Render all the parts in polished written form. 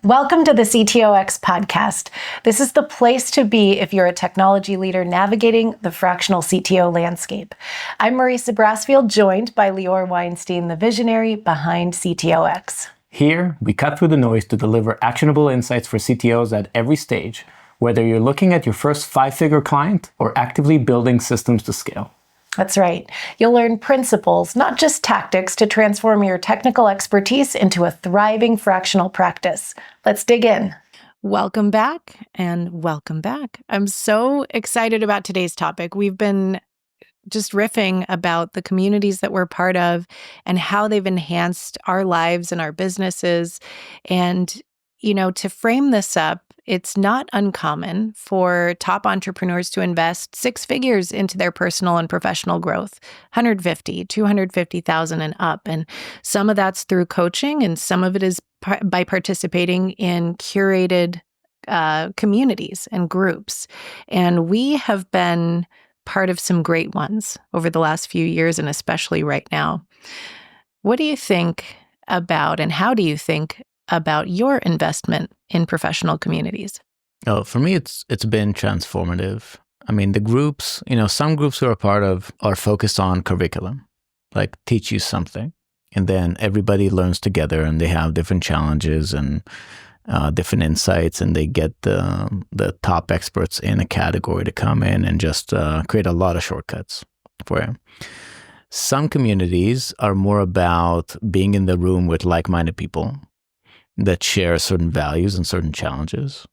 Welcome to the CTOX podcast. This is the place to be if you're a technology leader navigating the fractional CTO landscape. I'm Marisa Brasfield, joined by Lior Weinstein, the visionary behind CTOX. Here, we cut through the noise to deliver actionable insights for CTOs at every stage, whether you're looking at your first five-figure client or actively building systems to scale. That's right. You'll learn principles, not just tactics, to transform your technical expertise into a thriving fractional practice. Let's dig in. Welcome back and welcome back. I'm so excited about today's topic. We've been just riffing about the communities that we're part of and how they've enhanced our lives and our businesses. And, to frame this up, it's not uncommon for top entrepreneurs to invest six figures into their personal and professional growth, 150, 250,000 and up. And some of that's through coaching, and some of it is by participating in curated communities and groups. And we have been part of some great ones over the last few years, and especially right now. What do you think about, and how do you think about your investment in professional communities? Oh, for me, it's been transformative. I mean, the groups, some groups who are part of are focused on curriculum, like teach you something. And then everybody learns together and they have different challenges and different insights, and they get the top experts in a category to come in and just create a lot of shortcuts for you. Some communities are more about being in the room with like-minded people that share certain values and certain challenges.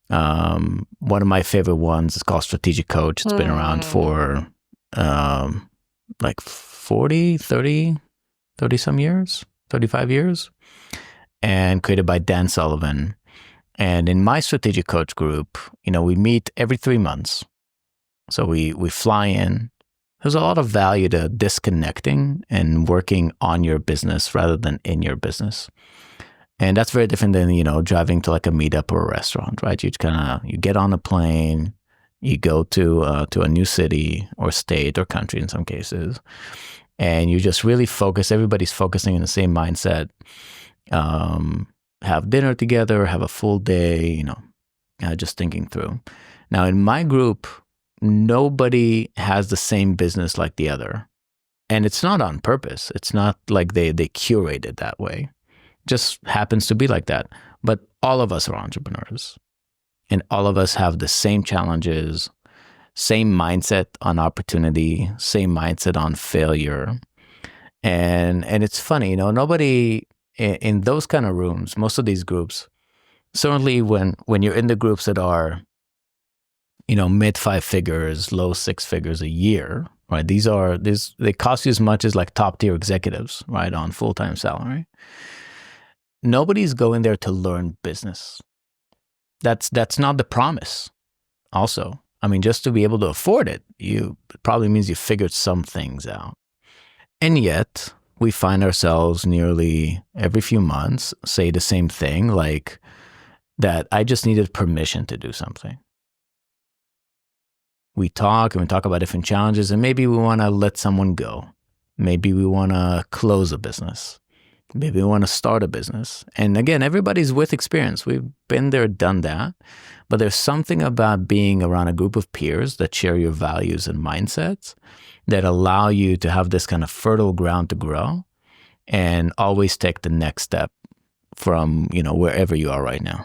One of my favorite ones is called Strategic Coach. It's been around for like 30 some years, 35 years, and created by Dan Sullivan. And in my Strategic Coach group, we meet every 3 months. So we fly in. There's a lot of value to disconnecting and working on your business rather than in your business. And that's very different than, driving to like a meetup or a restaurant, right? You get on a plane, you go to a new city or state or country in some cases, and you just really focus. Everybody's focusing in the same mindset. Have dinner together, have a full day, just thinking through. Now, in my group, nobody has the same business like the other. And it's not on purpose. It's not like they curate it that way. Just happens to be like that. But all of us are entrepreneurs, and all of us have the same challenges, same mindset on opportunity, same mindset on failure. And it's funny, nobody in those kind of rooms, most of these groups, certainly when you're in the groups that are, mid 5 figures, low 6 figures a year, right? They cost you as much as like top tier executives, right, on full-time salary. Nobody's going there to learn business. That's not the promise. Also, just to be able to afford it, it probably means you figured some things out. And yet, we find ourselves nearly every few months say the same thing, like that I just needed permission to do something. We talk about different challenges, and maybe we want to let someone go. Maybe we want to close a business. Maybe we want to start a business. And again, everybody's with experience. We've been there, done that. But there's something about being around a group of peers that share your values and mindsets that allow you to have this kind of fertile ground to grow and always take the next step from, wherever you are right now.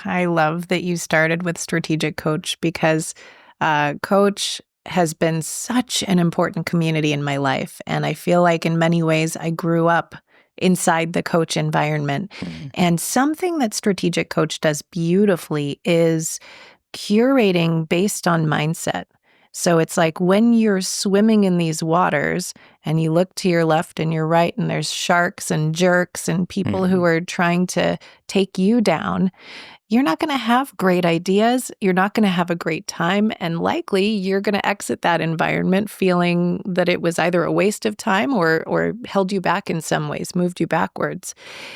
I love that you started with Strategic Coach, because Coach has been such an important community in my life. And I feel like in many ways I grew up inside the Coach environment. Mm-hmm. And something that Strategic Coach does beautifully is curating based on mindset. So it's like when you're swimming in these waters and you look to your left and your right, and there's sharks and jerks and people who are trying to take you down, you're not going to have great ideas. You're not going to have a great time. And likely you're going to exit that environment feeling that it was either a waste of time or held you back in some ways, moved you backwards.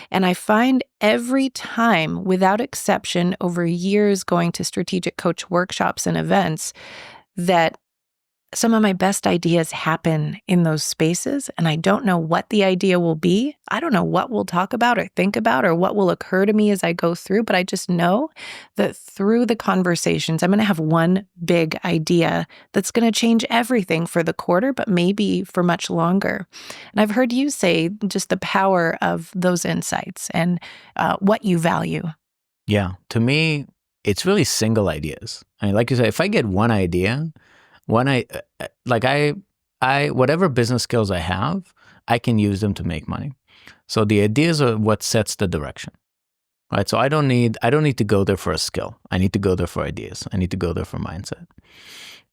And I find every time, without exception, over years going to Strategic Coach workshops and events, that some of my best ideas happen in those spaces, and I don't know what the idea will be. I don't know what we'll talk about or think about or what will occur to me as I go through, but I just know that through the conversations, I'm going to have one big idea that's going to change everything for the quarter, but maybe for much longer. And I've heard you say just the power of those insights and what you value. Yeah. To me, it's really single ideas. I mean, like you said, if I get one idea, whatever business skills I have, I can use them to make money. So the ideas are what sets the direction, right? So I don't need to go there for a skill. I need to go there for ideas. I need to go there for mindset.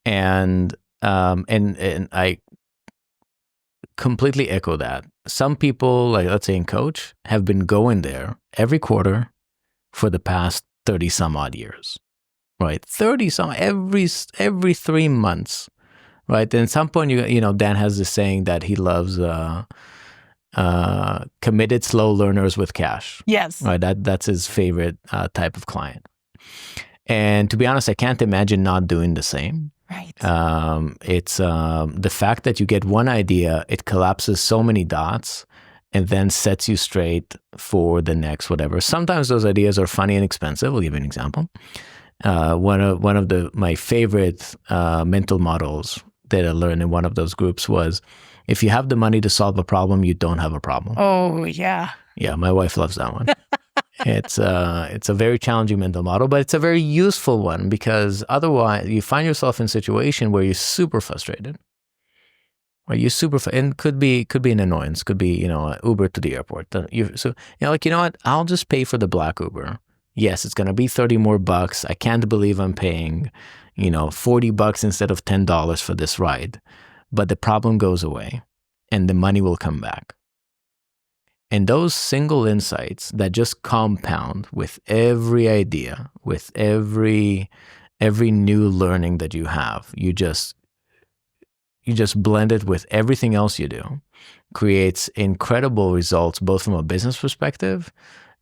And I completely echo that. Some people, like let's say in Coach, have been going there every quarter for the past 30 some odd years. Right, 30 some every 3 months, right? And at some point, Dan has this saying that he loves committed slow learners with cash. Yes, right. That's his favorite type of client. And to be honest, I can't imagine not doing the same. Right. It's the fact that you get one idea, it collapses so many dots, and then sets you straight for the next whatever. Sometimes those ideas are funny and expensive. I'll give you an example. One of my favorite mental models that I learned in one of those groups was, if you have the money to solve a problem, you don't have a problem. Oh, yeah. Yeah, my wife loves that one. It's a very challenging mental model, but it's a very useful one, because otherwise you find yourself in a situation where you're super frustrated. Or you and could be an annoyance, could be, Uber to the airport. You know what? I'll just pay for the black Uber. Yes, it's going to be $30 more. I can't believe I'm paying, $40 instead of $10 for this ride. But the problem goes away and the money will come back. And those single insights that just compound with every idea, with every new learning that you have, you just blend it with everything else you do, creates incredible results, both from a business perspective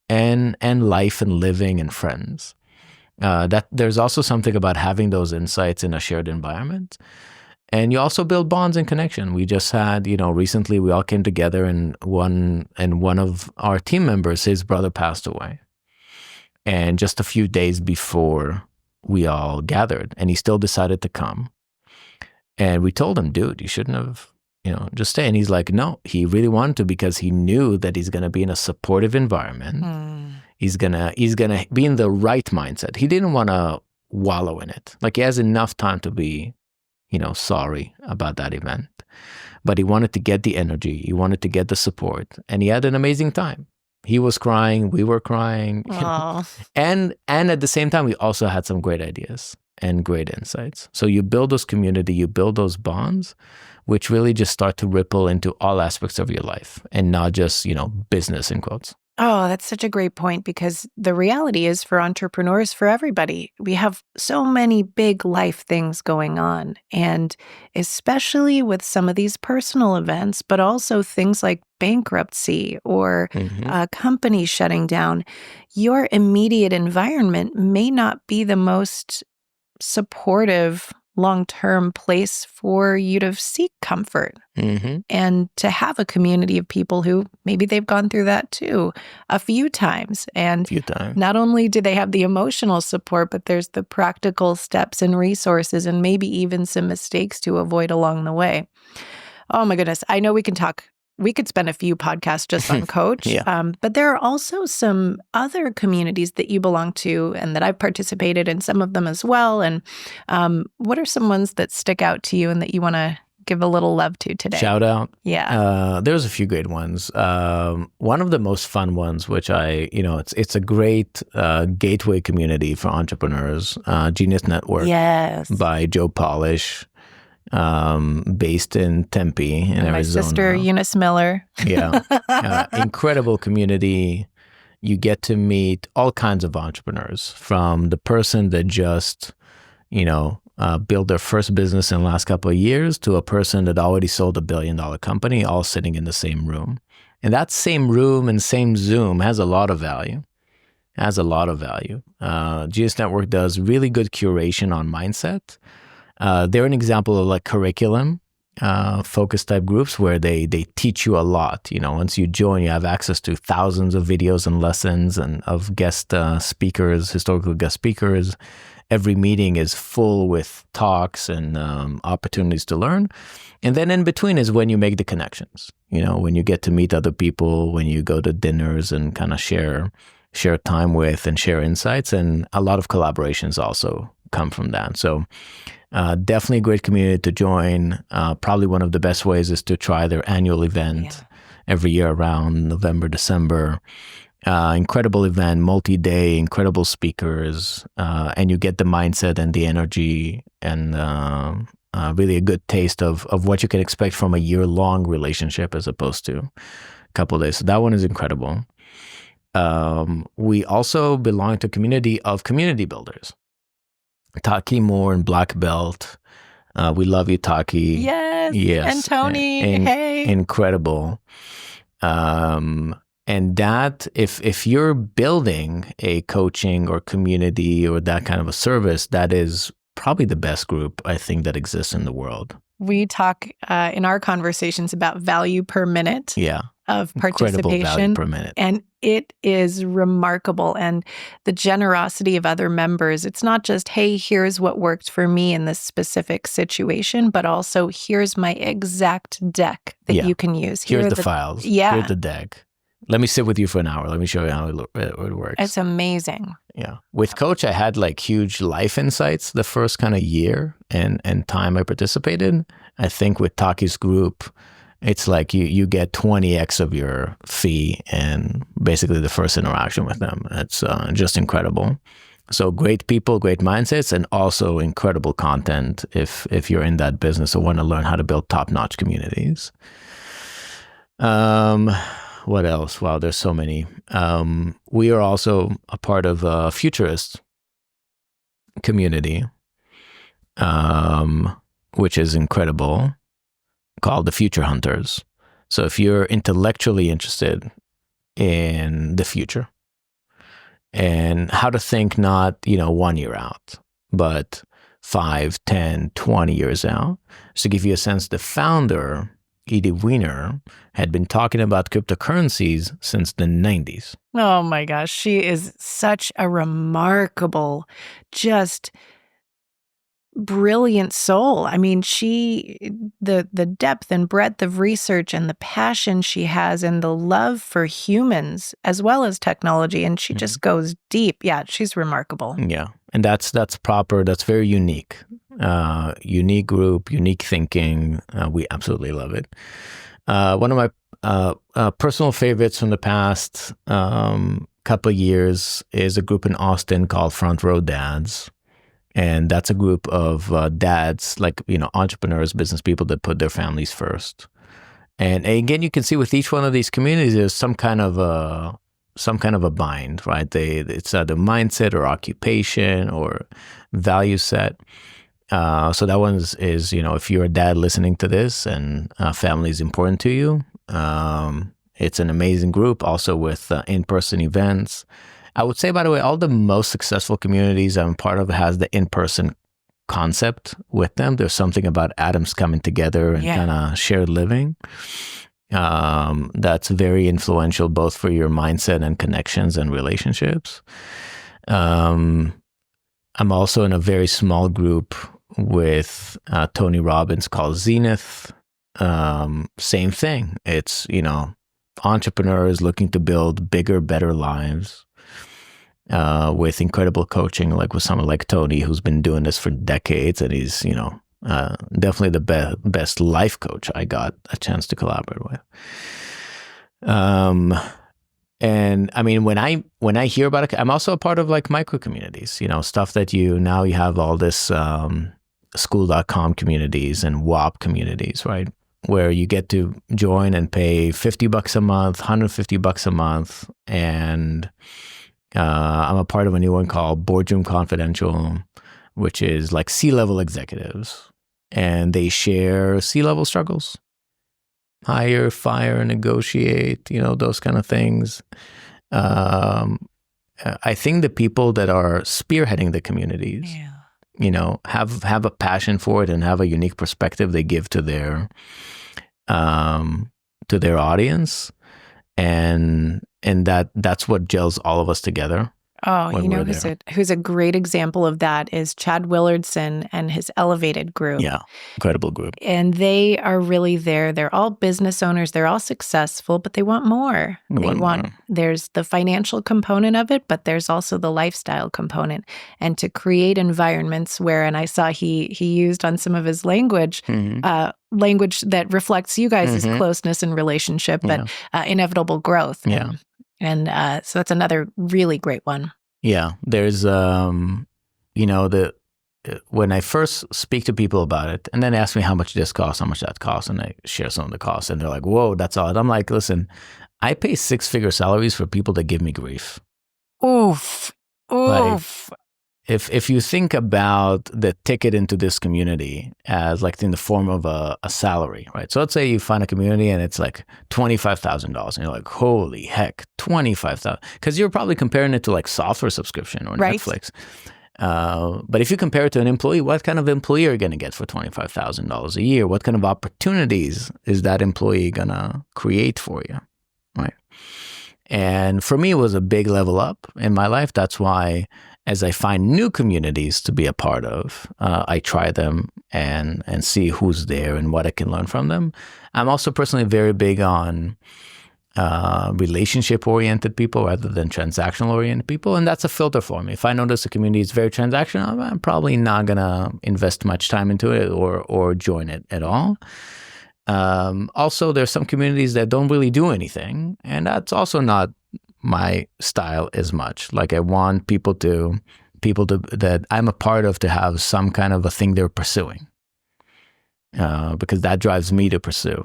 and life and living and friends. That there's also something about having those insights in a shared environment. And you also build bonds and connection. We just had, recently we all came together, and one of our team members, his brother passed away. And just a few days before we all gathered, and he still decided to come. And we told him, dude, you shouldn't have, just stay. And he's like, no, he really wanted to, because he knew that he's going to be in a supportive environment. He's going to be in the right mindset. He didn't want to wallow in it. Like, he has enough time to be, sorry about that event. But he wanted to get the energy. He wanted to get the support. And he had an amazing time. He was crying. We were crying. And at the same time, we also had some great ideas and great insights. So you build those community, you build those bonds, which really just start to ripple into all aspects of your life, and not just, business in quotes. Oh, that's such a great point, because the reality is, for entrepreneurs, for everybody, we have so many big life things going on. And especially with some of these personal events, but also things like bankruptcy or a company shutting down, your immediate environment may not be the most supportive long-term place for you to seek comfort and to have a community of people who maybe they've gone through that too a few times. And not only do they have the emotional support, but there's the practical steps and resources, and maybe even some mistakes to avoid along the way. Oh my goodness. I know we could spend a few podcasts just on Coach, but there are also some other communities that you belong to and that I've participated in some of them as well. And what are some ones that stick out to you and that you want to give a little love to today? Shout out. Yeah. There's a few great ones. One of the most fun ones, which it's a great gateway community for entrepreneurs, Genius Network by Joe Polish. Based in Tempe in Arizona. My sister, Eunice Miller. Incredible community. You get to meet all kinds of entrepreneurs, from the person that just, built their first business in the last couple of years to a person that already sold $1 billion company, all sitting in the same room. And that same room and same Zoom has a lot of value. Genius Network does really good curation on mindset. They're an example of like curriculum focus type groups where they teach you a lot. Once you join, you have access to thousands of videos and lessons and of guest speakers, historical guest speakers. Every meeting is full with talks and opportunities to learn. And then in between is when you make the connections, when you get to meet other people, when you go to dinners and kind of share time with and share insights. And a lot of collaborations also come from that. So definitely a great community to join. Probably one of the best ways is to try their annual event every year around November, December. Incredible event, multi-day, incredible speakers, and you get the mindset and the energy and really a good taste of what you can expect from a year-long relationship as opposed to a couple of days. So that one is incredible. We also belong to a community of community builders. Taki Moore and Black Belt. We love you, Taki. Yes. And Tony. Hey. Incredible. And that, if you're building a coaching or community or that kind of a service, that is probably the best group I think that exists in the world. We talk in our conversations about value per minute of participation. Incredible value per minute. And it is remarkable. And the generosity of other members, it's not just, hey, here's what worked for me in this specific situation, but also here's my exact deck that you can use. Here's the files. Here's the deck. Let me sit with you for an hour. Let me show you how it works. It's amazing. Yeah. With Coach, I had like huge life insights the first kind of year and time I participated. I think with Taki's group, it's like you get 20x of your fee and basically the first interaction with them. It's just incredible. So great people, great mindsets, and also incredible content if you're in that business or want to learn how to build top-notch communities. What else? Wow, there's so many. We are also a part of a futurist community, which is incredible, called the Future Hunters. So if you're intellectually interested in the future and how to think not, 1 year out, but 5, 10, 20 years out, just to give you a sense, the founder, Edie Weiner, had been talking about cryptocurrencies since the 90s. Oh my gosh, she is such a remarkable, just brilliant soul. I mean, the depth and breadth of research and the passion she has and the love for humans as well as technology, and she just goes deep. Yeah, she's remarkable. Yeah, and that's proper. That's very unique. Unique group, unique thinking. We absolutely love it. One of my personal favorites from the past couple of years is a group in Austin called Front Row Dads. And that's a group of dads, like, entrepreneurs, business people that put their families first. And again, you can see with each one of these communities, there's some kind of a bind, right? It's either mindset or occupation or value set. So that one is if you're a dad listening to this and family is important to you, it's an amazing group. Also with in-person events. I would say, by the way, all the most successful communities I'm part of has the in-person concept with them. There's something about atoms coming together and kind of shared living that's very influential both for your mindset and connections and relationships. I'm also in a very small group with Tony Robbins called Zenith. Same thing. It's, entrepreneurs looking to build bigger, better lives. With incredible coaching, like with someone like Tony, who's been doing this for decades, and he's, definitely the best life coach I got a chance to collaborate with. And I mean, when I hear about it, I'm also a part of like micro communities, stuff that you have all this school.com communities and WAP communities, right? Where you get to join and pay $50 a month, $150 a month, and I'm a part of a new one called Boardroom Confidential, which is like C-level executives, and they share C-level struggles, hire, fire, negotiate, those kind of things. I think the people that are spearheading the communities have a passion for it and have a unique perspective they give to their audience, and that's what gels all of us together. Oh, who's a great example of that is Chad Willardson and his Elevated group. Yeah, incredible group. And they are really there. They're all business owners. They're all successful, but they want more. There's the financial component of it, but there's also the lifestyle component. And to create environments where, and I saw he used on some of his language, language that reflects you guys' closeness and relationship, but inevitable growth. Yeah. And so that's another really great one. Yeah, there's, when I first speak to people about it, and then they ask me how much this costs, how much that costs, and I share some of the costs, and they're like, whoa, that's all. And I'm like, listen, I pay 6-figure salaries for people that give me grief. Oof. Like, if you think about the ticket into this community as like in the form of a salary, right? So let's say you find a community and it's like $25,000 and you're like, holy heck, $25,000. Because you're probably comparing it to like software subscription or Netflix. But if you compare it to an employee, what kind of employee are you going to get for $25,000 a year? What kind of opportunities is that employee going to create for you, right? And for me, it was a big level up in my life. That's why as I find new communities to be a part of, I try them and see who's there and what I can learn from them. I'm also personally very big on relationship-oriented people rather than transactional-oriented people, and that's a filter for me. If I notice a community is very transactional, I'm probably not going to invest much time into it or join it at all. Also, there's some communities that don't really do anything, and that's also not my style as much. Like I want people that I'm a part of to have some kind of a thing they're pursuing, because that drives me to pursue,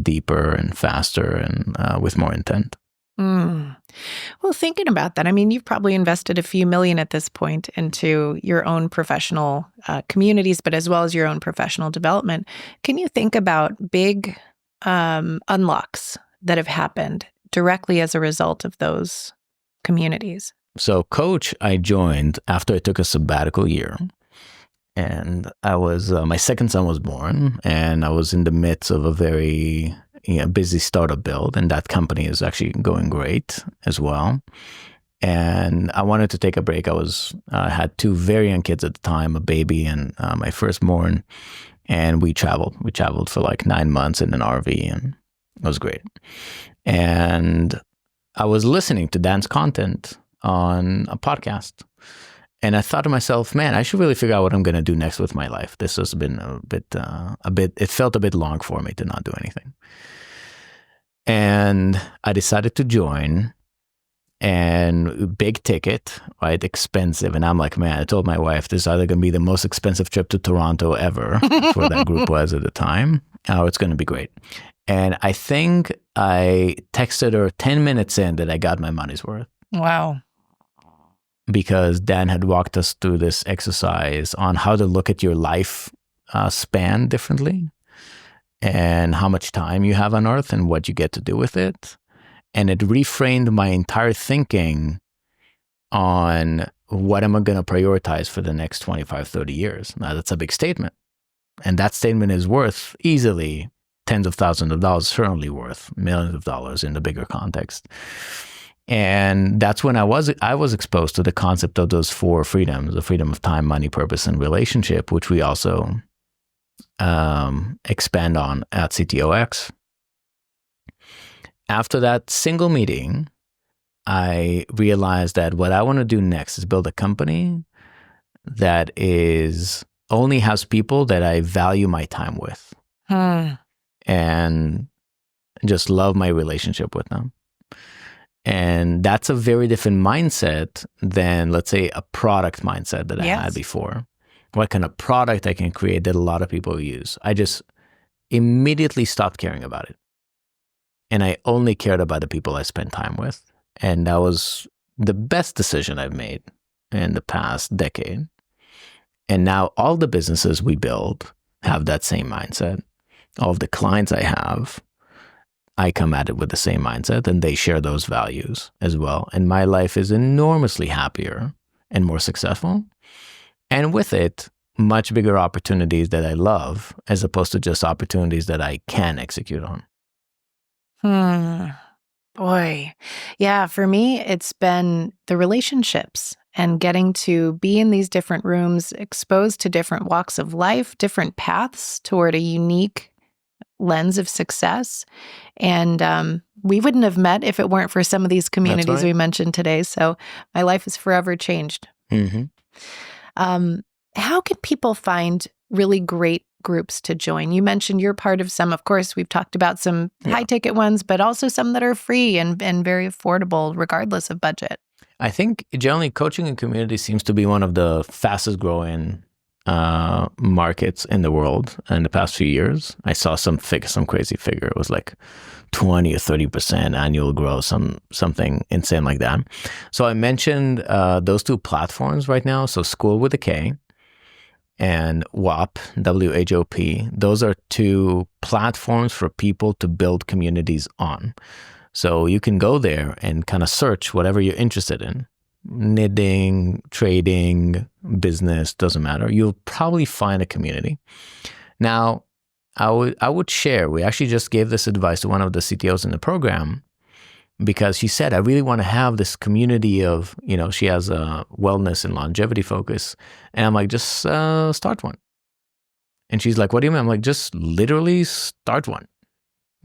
deeper and faster and with more intent. Well, thinking about that, I mean, you've probably invested a few million at this point into your own professional communities, but as well as your own professional development. Can you think about big unlocks that have happened directly as a result of those communities? So Coach, I joined after I took a sabbatical year. And I was, my second son was born, and I was in the midst of a very busy startup build, and that company is actually going great as well. And I wanted to take a break. I had 2 very young kids at the time, a baby and my firstborn, and we traveled. We traveled for like 9 months in an RV, and it was great. And I was listening to Dan's content on a podcast. And I thought to myself, man, I should really figure out what I'm going to do next with my life. This has been it felt a bit long for me to not do anything. And I decided to join, and big ticket, right? Expensive. And I'm like, man, I told my wife, this is either going to be the most expensive trip to Toronto ever, where that group was at the time, or it's going to be great. And I think I texted her 10 minutes in that I got my money's worth. Wow. Because Dan had walked us through this exercise on how to look at your life span differently, and how much time you have on Earth and what you get to do with it. And it reframed my entire thinking on what am I going to prioritize for the next 25, 30 years. Now, that's a big statement. And that statement is worth easily tens of thousands of dollars, certainly worth millions of dollars in the bigger context. And that's when I was exposed to the concept of those 4 freedoms: the freedom of time, money, purpose, and relationship, which we also expand on at CTOX. After that single meeting, I realized that what I want to do next is build a company that only has people that I value my time with, and just love my relationship with them. And that's a very different mindset than, let's say, a product mindset that I had before. What kind of product I can create that a lot of people use. I just immediately stopped caring about it. And I only cared about the people I spent time with. And that was the best decision I've made in the past decade. And now all the businesses we build have that same mindset. All of the clients I have, I come at it with the same mindset, and they share those values as well. And my life is enormously happier and more successful. And with it, much bigger opportunities that I love, as opposed to just opportunities that I can execute on. Boy. Yeah, for me, it's been the relationships and getting to be in these different rooms, exposed to different walks of life, different paths toward a unique lens of success. And we wouldn't have met if it weren't for some of these communities right. we mentioned today. So my life is forever changed. Mm-hmm. How can people find really great groups to join? You mentioned you're part of some. Of course, we've talked about some high ticket ones, but also some that are free and very affordable, regardless of budget. I think generally coaching and community seems to be one of the fastest growing markets in the world in the past few years. I saw some crazy figure. It was like 20 or 30% annual growth, something insane like that. So I mentioned those two platforms right now. So School with a K and WHOP, WHOP. Those are two platforms for people to build communities on. So you can go there and kind of search whatever you're interested in. Knitting, trading, business, doesn't matter. You'll probably find a community. Now, I would share, we actually just gave this advice to one of the CTOs in the program because she said, I really want to have this community of, she has a wellness and longevity focus. And I'm like, just start one. And she's like, what do you mean? I'm like, just literally start one.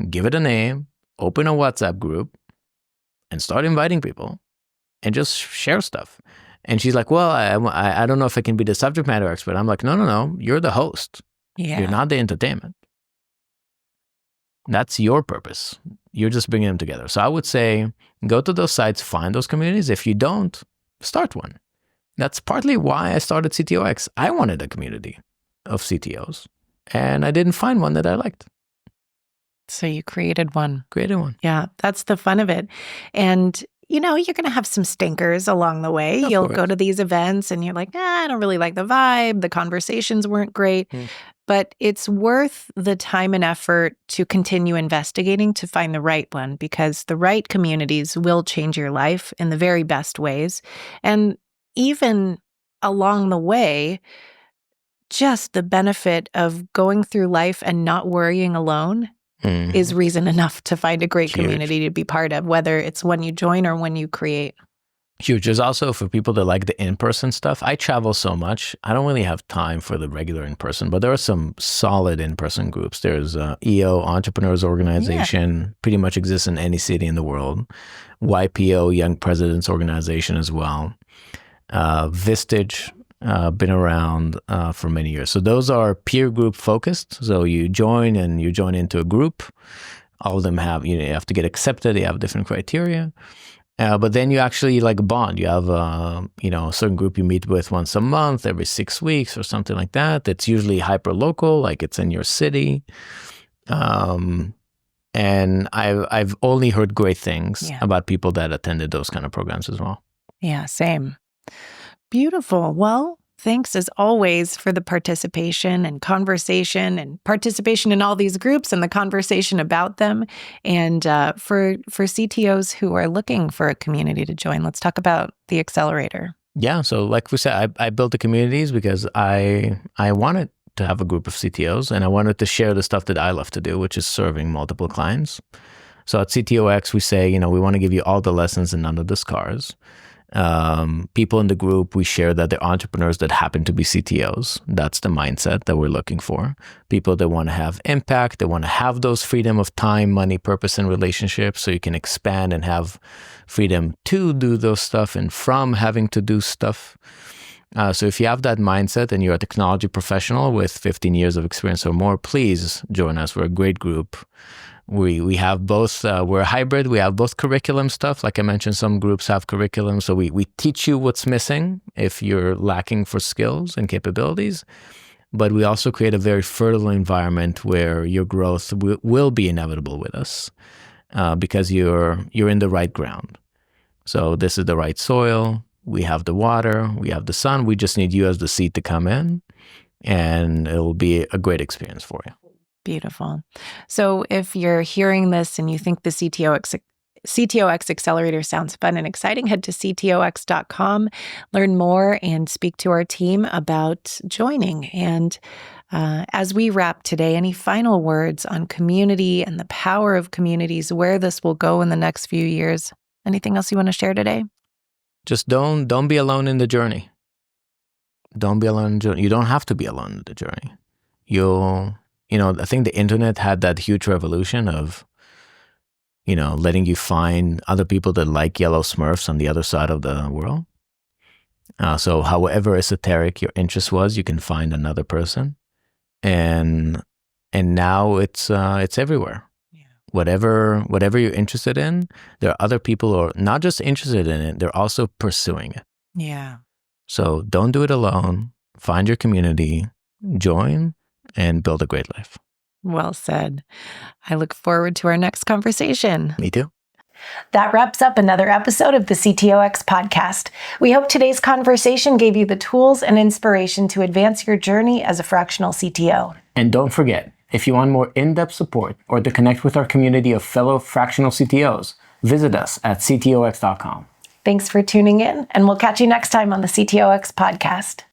Give it a name, open a WhatsApp group, and start inviting people. And just share stuff. And she's like, well, I don't know if I can be the subject matter expert. I'm like, no. You're the host. Yeah. You're not the entertainment. That's your purpose. You're just bringing them together. So I would say, go to those sites, find those communities. If you don't, start one. That's partly why I started CTOX. I wanted a community of CTOs. And I didn't find one that I liked. So you created one. Yeah, that's the fun of it. And you're going to have some stinkers along the way. You'll go to these events and you're like, I don't really like the vibe. The conversations weren't great. But it's worth the time and effort to continue investigating to find the right one, because the right communities will change your life in the very best ways. And even along the way, just the benefit of going through life and not worrying alone is reason enough to find a great community to be part of, whether it's one you join or one you create. Huge. There's also for people that like the in-person stuff. I travel so much. I don't really have time for the regular in-person, but there are some solid in-person groups. There's EO, Entrepreneurs Organization, pretty much exists in any city in the world. YPO, Young Presidents Organization as well. Vistage, been around for many years. So those are peer group focused. So you join into a group. All of them have, you have to get accepted. They have different criteria. But then you actually bond. You have a certain group you meet with once a month, every 6 weeks or something like that. It's usually hyper local, like it's in your city. And I've only heard great things about people that attended those kind of programs as well. Yeah, same. Beautiful. Well, thanks as always for the participation and conversation and participation in all these groups and the conversation about them. And for CTOs who are looking for a community to join, let's talk about the accelerator. Yeah. So like we said, I built the communities because I wanted to have a group of CTOs and I wanted to share the stuff that I love to do, which is serving multiple clients. So at CTOX, we say, we want to give you all the lessons and none of the scars. People in the group, we share that they're entrepreneurs that happen to be CTOs. That's the mindset that we're looking for. People that want to have impact, they want to have those freedom of time, money, purpose, and relationships, so you can expand and have freedom to do those stuff and from having to do stuff. So if you have that mindset and you're a technology professional with 15 years of experience or more, please join us. We're a great group. We have both, we're a hybrid. We have both curriculum stuff. Like I mentioned, some groups have curriculum. So we teach you what's missing if you're lacking for skills and capabilities. But we also create a very fertile environment where your growth will be inevitable with us because you're in the right ground. So this is the right soil. We have the water. We have the sun. We just need you as the seed to come in. And it will be a great experience for you. Beautiful. So if you're hearing this and you think the CTOX Accelerator sounds fun and exciting, head to ctox.com, learn more, and speak to our team about joining. And as we wrap today, any final words on community and the power of communities, where this will go in the next few years? Anything else you want to share today? Just don't be alone in the journey. Don't be alone in the journey. You don't have to be alone in the journey. I think the internet had that huge revolution of, letting you find other people that like yellow Smurfs on the other side of the world. So however esoteric your interest was, you can find another person. And now it's everywhere. Yeah. Whatever you're interested in, there are other people who are not just interested in it, they're also pursuing it. Yeah. So don't do it alone. Find your community, join, and build a great life. Well said. I look forward to our next conversation. Me too. That wraps up another episode of the CTOX podcast. We hope today's conversation gave you the tools and inspiration to advance your journey as a fractional CTO. And don't forget, if you want more in-depth support or to connect with our community of fellow fractional CTOs, visit us at ctox.com. Thanks for tuning in, and we'll catch you next time on the CTOX podcast.